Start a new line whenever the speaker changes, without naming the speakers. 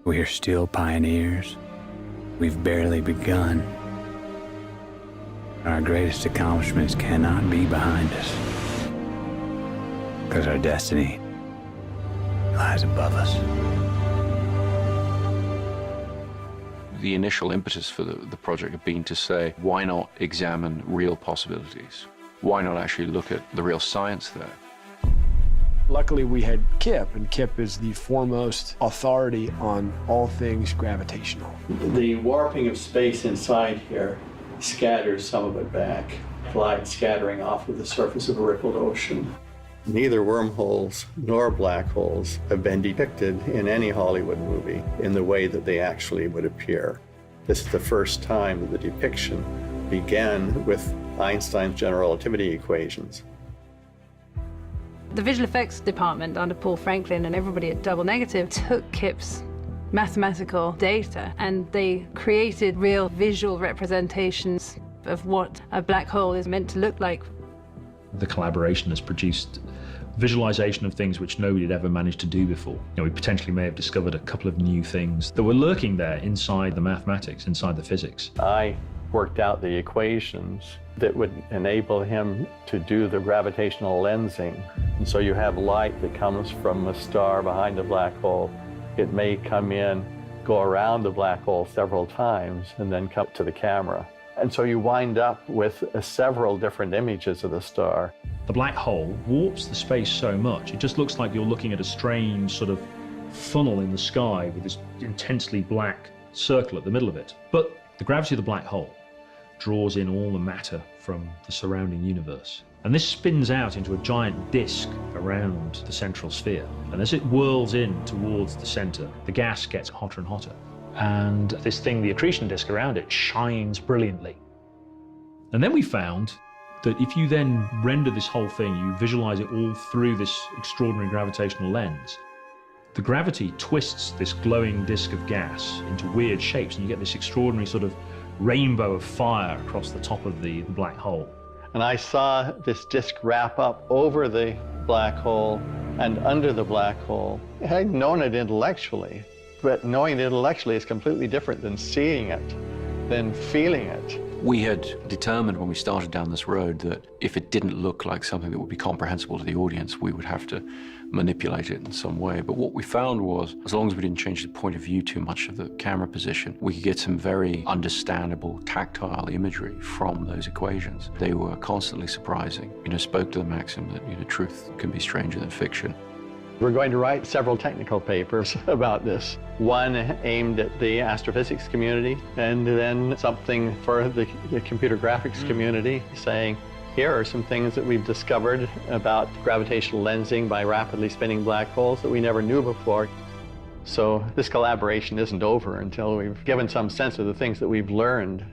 We're still pioneers. We've barely begun. Our greatest accomplishments cannot be behind us, because our destiny lies above us.
The initial impetus for the project had been to say, why not examine real possibilities? Why not actually look at the real science there?
Luckily, we had Kip, and Kip is the foremost authority on all things gravitational.
The warping of space inside here scatters some of it back, light scattering off of the surface of a rippled ocean. Neither wormholes nor black holes have been depicted in any Hollywood movie in the way that they actually would appear. This is the first time that the depiction began with Einstein's general relativity equations.
The visual effects department under Paul Franklin and everybody at Double Negative took Kip's mathematical data and they created real visual representations of what a black hole is meant to look like.
The collaboration has produced visualization of things which nobody had ever managed to do before. We potentially may have discovered a couple of new things that were lurking there inside the mathematics, inside the physics.
I worked out the equations that would enable him to do the gravitational lensing. And so you have light that comes from a star behind a black hole. It may come in, go around the black hole several times, and then come to the camera. And so you wind up with several different images of the star.
The black hole warps the space so much, it just looks like you're looking at a strange sort of funnel in the sky with this intensely black circle at the middle of it. But the gravity of the black hole draws in all the matter from the surrounding universe. And this spins out into a giant disk around the central sphere. And as it whirls in towards the center, the gas gets hotter and hotter. And this thing, the accretion disk around it, shines brilliantly. And then we found that if you then render this whole thing, you visualize it all through this extraordinary gravitational lens, the gravity twists this glowing disk of gas into weird shapes, and you get this extraordinary sort of rainbow of fire across the top of the black hole.
And I saw this disk wrap up over the black hole and under the black hole. I'd known it intellectually, but knowing it intellectually is completely different than seeing it, than feeling it.
We had determined when we started down this road that if it didn't look like something that would be comprehensible to the audience, we would have to manipulate it in some way. But what we found was, as long as we didn't change the point of view too much of the camera position, we could get some very understandable tactile imagery from those equations. They were constantly surprising. Spoke to the maxim that, truth can be stranger than fiction.
We're going to write several technical papers about this. One aimed at the astrophysics community, and then something for the computer graphics community, saying, here are some things that we've discovered about gravitational lensing by rapidly spinning black holes that we never knew before. So this collaboration isn't over until we've given some sense of the things that we've learned